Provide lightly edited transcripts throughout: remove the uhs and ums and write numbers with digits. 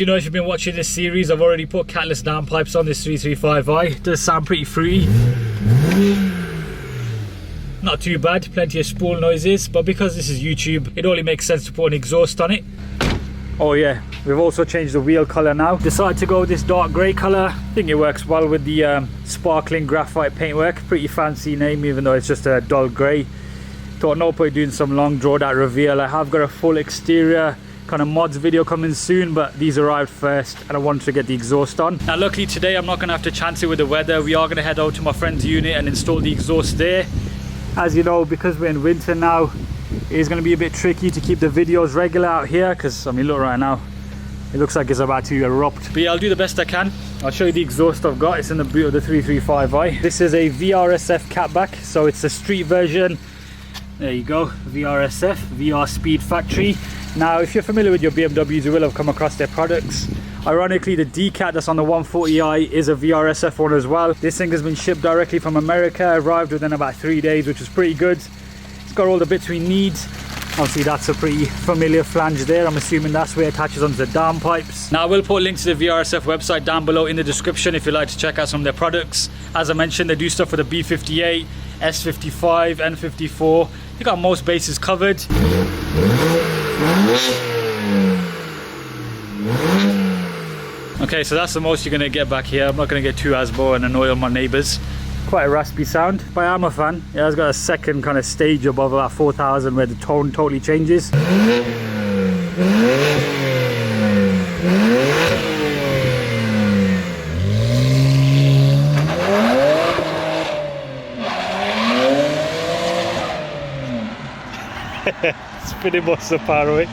you know, if you've been watching this series, I've already put catless downpipes on this 335i. It does sound pretty fruity. Not too bad, plenty of spool noises, but because this is YouTube, it only makes sense to put an exhaust on it. Oh yeah, we've also changed the wheel colour now. Decided to go with this dark grey colour. I think it works well with the sparkling graphite paintwork. Pretty fancy name, even though it's just a dull grey. Thought no point doing some long drawn out reveal. I have got a full exterior kind of mods video coming soon, but these arrived first and I wanted to get the exhaust on. Now luckily today I'm not going to have to chance it with the weather. We are going to head out to my friend's unit and install the exhaust there. As you know, because we're in winter now, it's going to be a bit tricky to keep the videos regular out here, because I mean look right now, it looks like it's about to erupt. But yeah, I'll do the best I can. I'll show you the exhaust I've got. It's in the boot of the 335i. This is a VRSF catback, so it's a street version. There you go, VRSF, VR Speed Factory. Now if you're familiar with your BMWs, you will have come across their products. Ironically, the D-Cat that's on the 140i is a VRSF one as well. This thing has been shipped directly from America, arrived within about 3 days, which is pretty good. It's got all the bits we need. Obviously that's a pretty familiar flange there. I'm assuming that's where it attaches onto the downpipes. Now I will put links to the VRSF website down below in the description if you'd like to check out some of their products. As I mentioned, they do stuff for the B58, S55, N54. They got most bases covered. Okay, so that's the most you're going to get back here. I'm not going to get too asbo and annoy all my neighbours. Quite a raspy sound, but I am a fan. It has got a second kind of stage above about 4000 where the tone totally changes. Spinning most of the power away.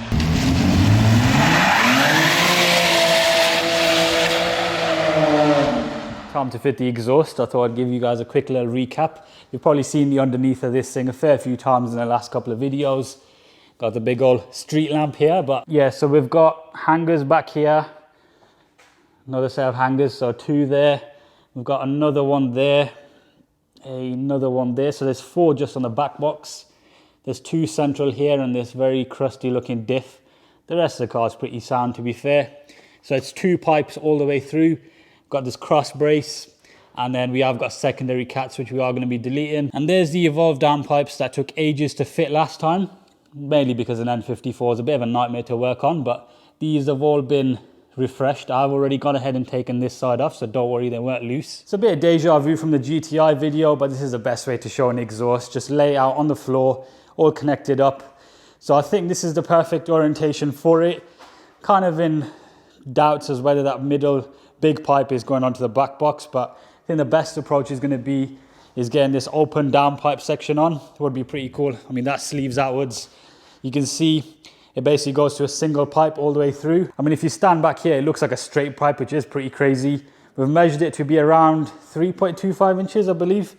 Time to fit the exhaust. I thought I'd give you guys a quick little recap. You've probably seen the underneath of this thing a fair few times in the last couple of videos. Got the big old street lamp here, but yeah, so we've got hangers back here. Another set of hangers, so 2 there. We've got another one there, another one there. So there's 4 just on the back box. There's 2 central here and this very crusty looking diff. The rest of the car is pretty sound, to be fair. So it's 2 pipes all the way through. Got this cross brace, and then we have got secondary cats which we are going to be deleting. And there's the evolved downpipes that took ages to fit last time, mainly because an N54 is a bit of a nightmare to work on, but these have all been refreshed. I've already gone ahead and taken this side off, so don't worry, they weren't loose. It's a bit of deja vu from the GTI video, but this is the best way to show an exhaust. Just lay it out on the floor, all connected up. So I think this is the perfect orientation for it. Kind of in doubts as whether that middle big pipe is going onto the back box, but I think the best approach is going to be getting this open downpipe section on. It would be pretty cool. I mean, that sleeves outwards. You can see it basically goes to a single pipe all the way through. I mean, if you stand back here, it looks like a straight pipe, which is pretty crazy. We've measured it to be around 3.25 inches, I believe.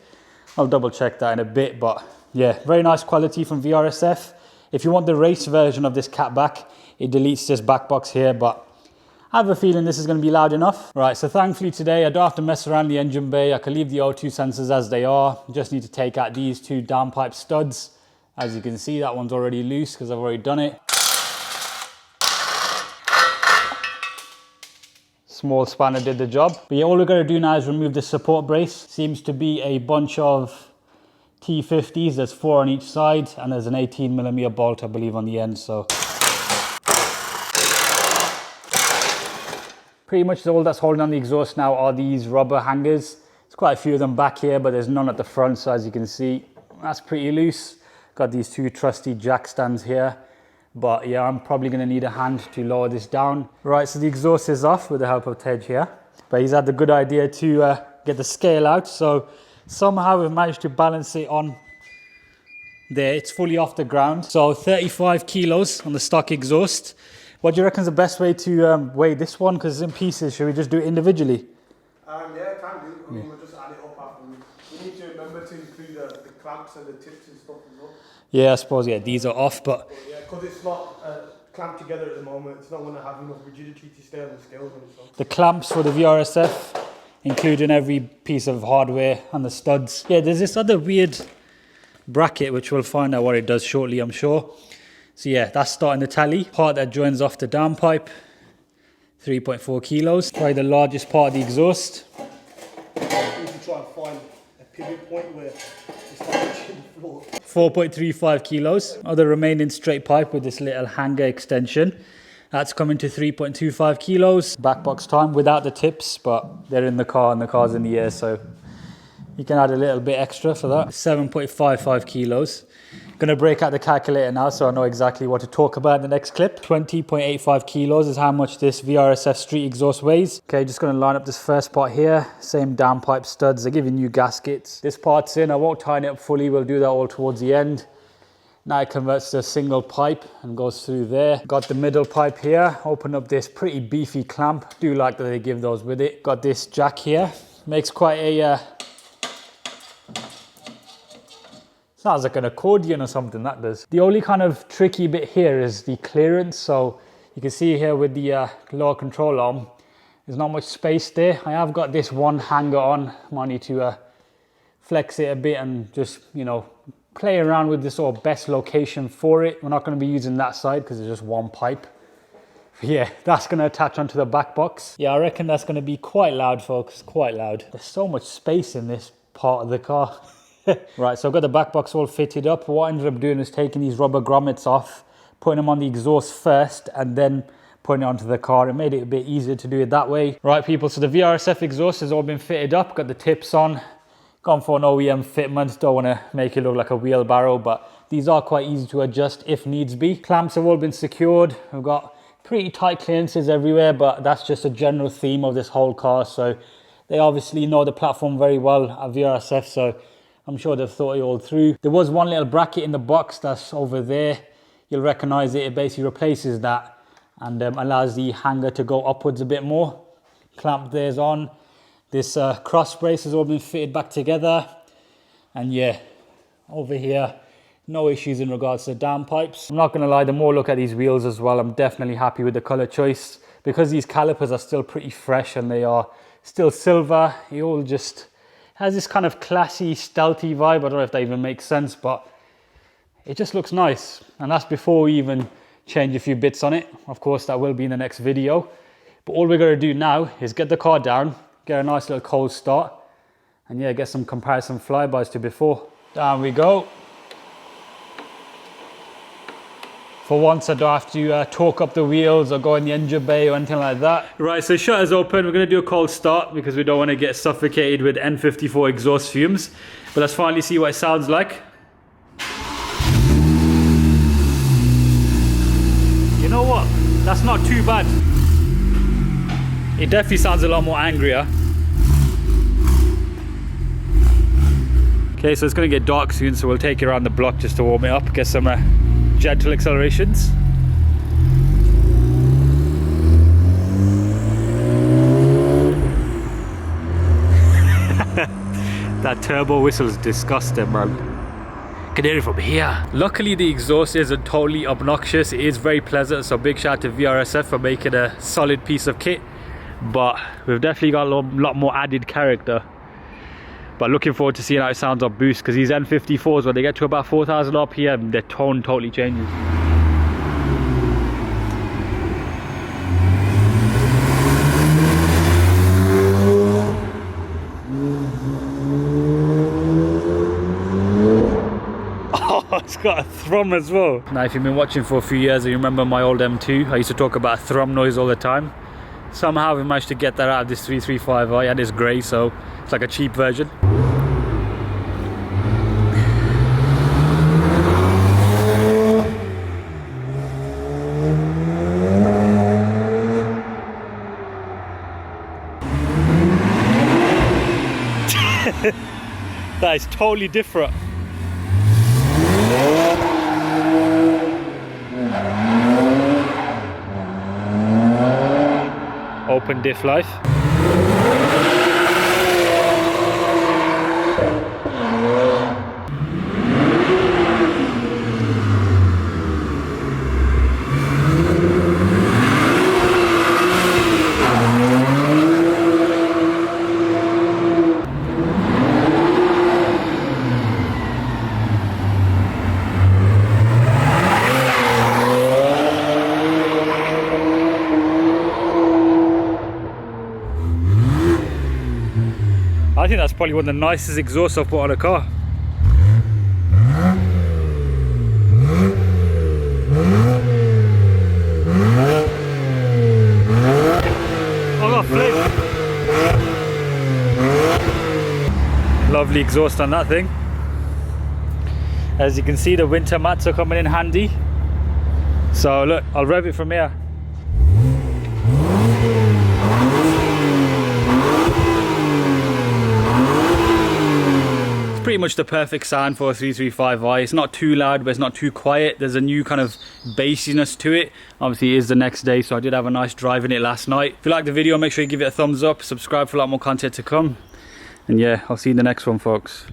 I'll double check that in a bit, but yeah, very nice quality from VRSF. If you want the race version of this catback, it deletes this back box here, but I have a feeling this is going to be loud enough. Right, so thankfully today I don't have to mess around the engine bay. I can leave the O2 sensors as they are. Just need to take out these 2 downpipe studs. As you can see, that one's already loose because I've already done it. Small spanner did the job. But yeah, all we're going to do now is remove the support brace. Seems to be a bunch of T50s. There's 4 on each side, and there's an 18mm bolt, I believe, on the end. So pretty much all that's holding on the exhaust now are these rubber hangers. There's quite a few of them back here, but there's none at the front, so as you can see, that's pretty loose. Got these 2 trusty jack stands here, but yeah, I'm probably going to need a hand to lower this down. Right, so the exhaust is off with the help of Tej here, but he's had the good idea to get the scale out, so somehow we've managed to balance it on there. It's fully off the ground, so 35 kilos on the stock exhaust. What do you reckon is the best way to weigh this one? Because it's in pieces. Should we just do it individually? Yeah, can do. I mean, we'll just add it up afterwards. We need to remember to include the clamps and the tips and stuff as well. Yeah, I suppose, yeah, these are off, but yeah, because it's not clamped together at the moment, it's not going to have enough rigidity to stay on the scales and stuff. The clamps for the VRSF, including every piece of hardware and the studs. Yeah, there's this other weird bracket, which we'll find out what it does shortly, I'm sure. So yeah, that's starting the tally. Part that joins off the downpipe. 3.4 kilos. Probably the largest part of the exhaust. You need to try and find a pivot point where it's not touching the floor. 4.35 kilos. Other remaining straight pipe with this little hanger extension. That's coming to 3.25 kilos. Back box time without the tips, but they're in the car and the car's in the air, so you can add a little bit extra for that. 7.55 kilos. Gonna break out the calculator now so I know exactly what to talk about in the next clip. 20.85 kilos is how much this VRSF street exhaust weighs. Okay, just gonna line up this first part here. Same downpipe studs, they give you new gaskets. This part's in, I won't tighten it up fully, we'll do that all towards the end. Now it converts to a single pipe and goes through there. Got the middle pipe here, open up this pretty beefy clamp. Do like that they give those with it. Got this jack here, makes quite a, sounds like an accordion or something, that does. The only kind of tricky bit here is the clearance. So you can see here with the lower control arm, there's not much space there. I have got this one hanger on. Might need to flex it a bit and just, you know, play around with the sort of best location for it. We're not going to be using that side because it's just one pipe. But yeah, that's going to attach onto the back box. Yeah, I reckon that's going to be quite loud, folks, quite loud. There's so much space in this part of the car. Right, so I've got the back box all fitted up. What I ended up doing is taking these rubber grommets off, putting them on the exhaust first, and then putting it onto the car. It made it a bit easier to do it that way. Right, people, so the VRSF exhaust has all been fitted up, got the tips on. Gone for an OEM fitment, don't want to make it look like a wheelbarrow, but these are quite easy to adjust if needs be. Clamps have all been secured. We've got pretty tight clearances everywhere, but that's just a general theme of this whole car. So they obviously know the platform very well at VRSF, so I'm sure they've thought it all through. There was one little bracket in the box that's over there. You'll recognize it. It basically replaces that and allows the hanger to go upwards a bit more. Clamp there's on. This cross brace has all been fitted back together. And yeah, over here, no issues in regards to downpipes. I'm not gonna lie, the more I look at these wheels as well, I'm definitely happy with the color choice. Because these calipers are still pretty fresh and they are still silver, it all just has this kind of classy, stealthy vibe. I don't know if that even makes sense, but it just looks nice. And that's before we even change a few bits on it. Of course, that will be in the next video. But all we're gonna do now is get the car down, get a nice little cold start, and yeah, get some comparison flybys to before. Down we go. For once, I don't have to torque up the wheels or go in the engine bay or anything like that. Right, so shutter's open. We're gonna do a cold start because we don't want to get suffocated with N54 exhaust fumes. But let's finally see what it sounds like. You know what? That's not too bad. It definitely sounds a lot more angrier. Okay, so it's gonna get dark soon, so we'll take it around the block just to warm it up, get some gentle accelerations. That turbo whistle is disgusting, man. Can hear it from here. Luckily, the exhaust isn't totally obnoxious. It is very pleasant, so big shout out to VRSF for making a solid piece of kit. But we've definitely got a lot more added character. But looking forward to seeing how it sounds on boost, because these N54s, when they get to about 4,000 RPM, their tone totally changes. Oh, it's got a thrum as well. Now, if you've been watching for a few years and you remember my old M2, I used to talk about a thrum noise all the time. Somehow we managed to get that out of this 335i, and it's grey, so it's like a cheap version. That is totally different. Open diff life. I think that's probably one of the nicest exhausts I've put on a car. I got flip. Lovely exhaust on that thing. As you can see, the winter mats are coming in handy. So look, I'll rev it from here. It's pretty much the perfect sound for a 335i. It's not too loud, but it's not too quiet. There's a new kind of bassiness to it. Obviously it is the next day, so I did have a nice drive in it last night. If you like the video, make sure you give it a thumbs up, subscribe for a lot more content to come. And yeah, I'll see you in the next one, folks.